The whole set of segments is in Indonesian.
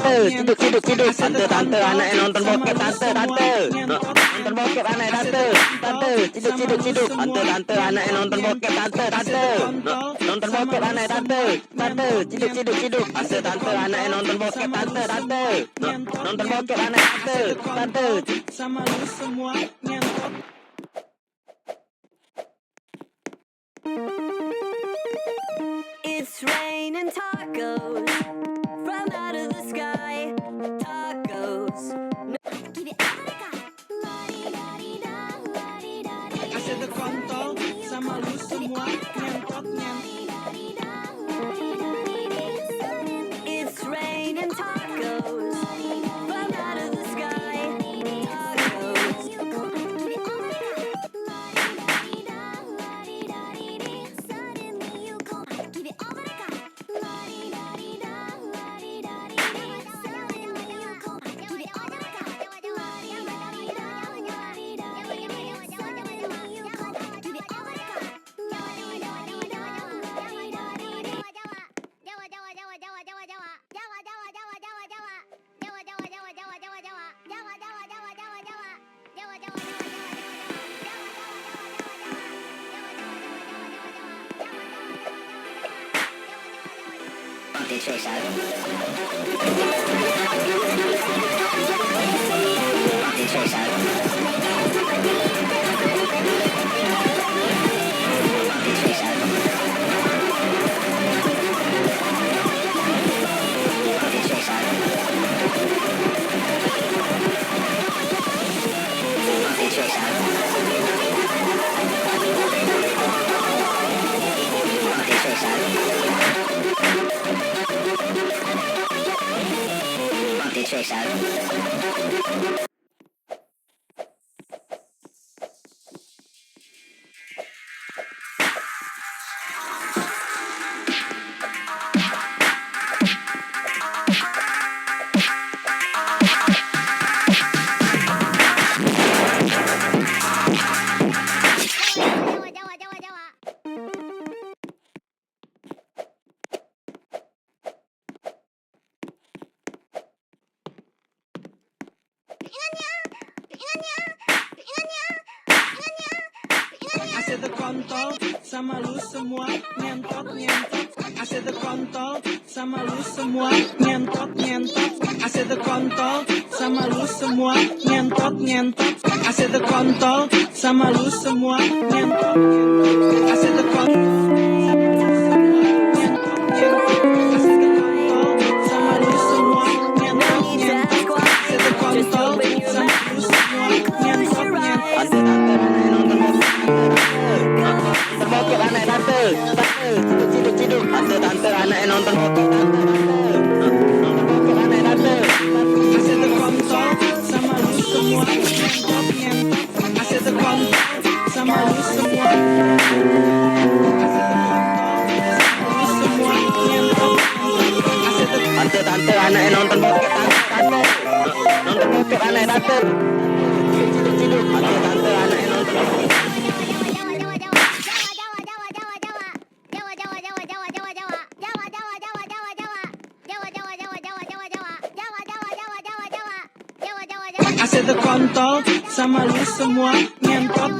tante, ciduk, tante, anaknya nonton bokep, tante, nonton bokep anaknya, tante, ciduk, tante, anaknya nonton bokep, tante, nonton bokep anaknya, tante, ciduk, tante, anaknya nonton bokep, tante, nonton bokep anaknya, tante, sama lu semua ngentot. It's raining tacos from out of the sky. Tacos. Asyik kontol sama lu semua ngentot. It's raining tacos from out of the sky. Tacos. Asyik kontol sama lu semua ngentot. Asyik kontol sama lu semua ngentot. Asyik kontol sama lu semua ngentot. Asyik kontol sama lu semua ngentot. Asyik kontol sama lu semua ngentot. Asyik kontol sama lu semua ngentot. nonton bokep anaknya, tante, ciduk, tante, anaknya nonton bokep, nonton bokep anaknya, tante. Asyik kontol sama lu semua ngentot. Asyik kontol sama lu semua ngentot. Tante, anaknya nonton bokep, tante, nonton bokep anaknya, tante, ciduk, tante, anaknya nonton bokep. Asyik kontol sama lu semua ngentot.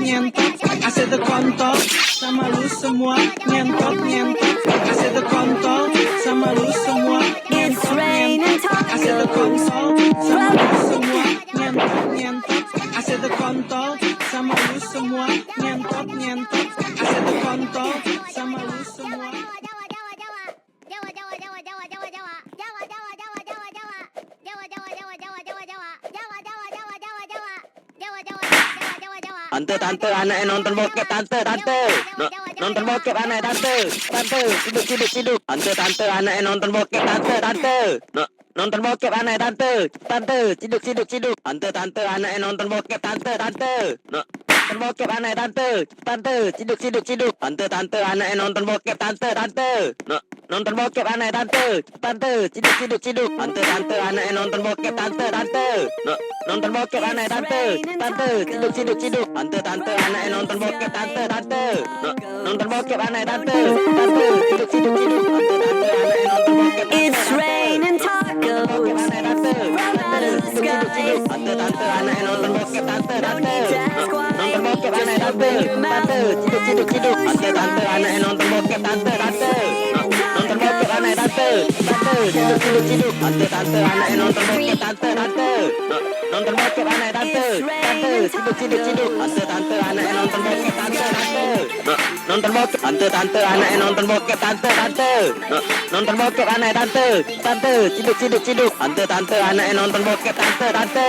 Asyik kontol sama lu semua ngentot. Asyik kontol sama lu semua It's ngentot. raining Asyik tacos. kontol sama lu semua ngentot. Asyik kontol sama lu semua ngentot. Asyik kontol sama lu semua. Tante, anaknya nonton bokep, tante, nonton bokep anaknya, tante, ciduk, tante, anaknya nonton bokep, tante, nonton bokep anaknya, tante, ciduk, tante, anaknya nonton bokep, tante, nonton bokep anaknya, tante, ciduk, tante, anaknya nonton bokep, tante, nonton bokep anaknya, tante, ciduk, tante, anaknya nonton bokep, tante, nonton bokep anaknya, tante, ciduk, tante, anaknya nonton bokep, tante, nonton bokep anaknya, tante, ciduk, tante, anaknya nonton bokep, It's raining tacos. Tante tante anaknya nonton bokep tante No tante. need to ask why. Nonton bokep Just anaknya tante open your mouth. tante ciduk ciduk ciduk. Tante tante anaknya nonton bokep tante tante. Nonton bokep anaknya tante tante ciduk ciduk ciduk. Tante tante anaknya nonton bokep tante tante. Nonton bokep anaknya tante tante ciduk ciduk ciduk. Tante tante anaknya nonton bokep tante tante. Nonton bokep tante tante anaknya nonton bokep tante tante. Nonton bokep anaknya tante tante ciduk ciduk ciduk. Tante tante anaknya nonton bokep tante tante.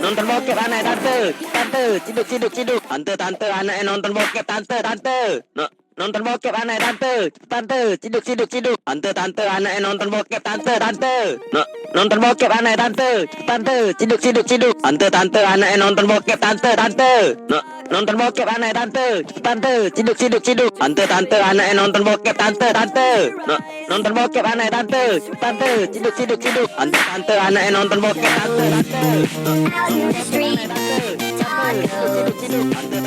Nonton bokep anaknya tante tante ciduk ciduk ciduk. Tante tante anaknya nonton bokep tante tante. Nonton bokep anaknya tante tante ciduk ciduk ciduk. Tante tante anaknya nonton bokep tante tante. Nonton bokep anaknya tante tante ciduk ciduk ciduk. Tante tante anaknya nonton bokep tante tante. Nonton bokep anaknya tante tante ciduk ciduk ciduk. Tante tante anaknya nonton bokep tante tante. Nonton bokep anaknya tante tante ciduk ciduk ciduk. Tante tante anaknya nonton bokep tante tante. Out in the street, tacos.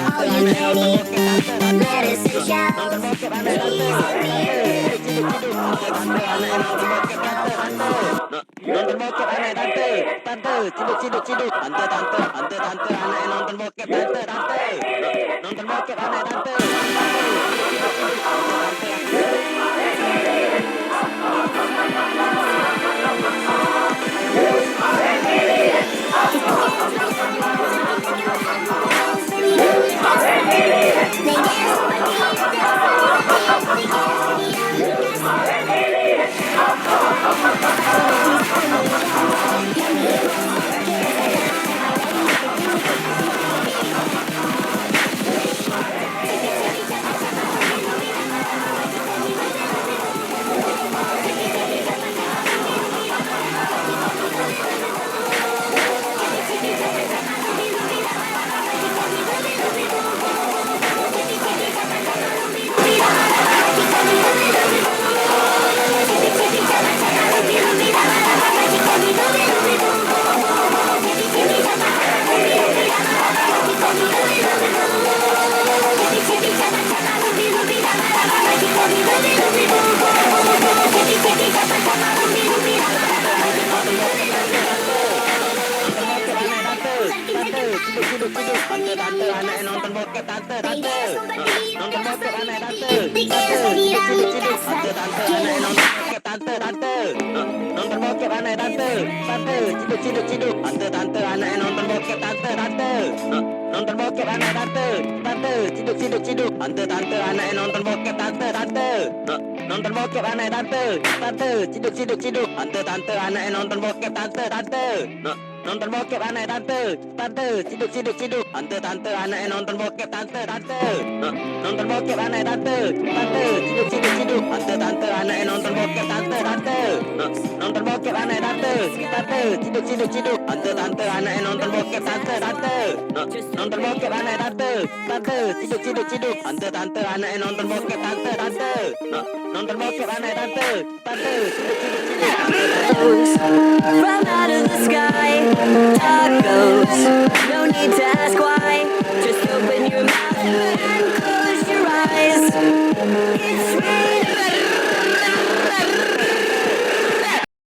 All you can eat, lettuce and shells. Nonton bokep anaknya tante ciduk ciduk. Tante anaknya nonton bokep tante tante. Nonton bokep anaknya tante tante ciduk ciduk ciduk. Tante tante anaknya nonton bokep tante tante. Nonton bokep anaknya tante Tante tante anaknya nonton bokep tante tante. Nonton bokep anaknya tante tante ciduk ciduk. Tante tante anaknya nonton bokep tante tante. Nonton bokep anaknya tante tante ciduk ciduk ciduk. Tante tante anaknya nonton bokep tante tante. Nonton bokep anaknya tante tante ciduk ciduk ciduk. Tante tante anaknya nonton bokep tante tante. Nonton bokep anaknya tante tante ciduk ciduk ciduk. Tante tante anaknya nonton bokep tante tante. Nonton bokep anaknya tante tante ciduk ciduk ciduk. Tante tante anaknya nonton bokep tante tante. Nonton bokep anaknya tante tante ciduk ciduk ciduk. Tante tante anaknya nonton bokep tante tante. Nonton bokep anaknya tante tante ciduk ciduk ciduk. Tante tante anaknya nonton bokep tante tante. Nonton bokep anaknya tante tante ciduk ciduk ciduk. Tante tante anaknya nonton bokep tante tante. Nonton bokep anaknya tante tante ciduk ciduk ciduk. From out of the sky, tacos. No need to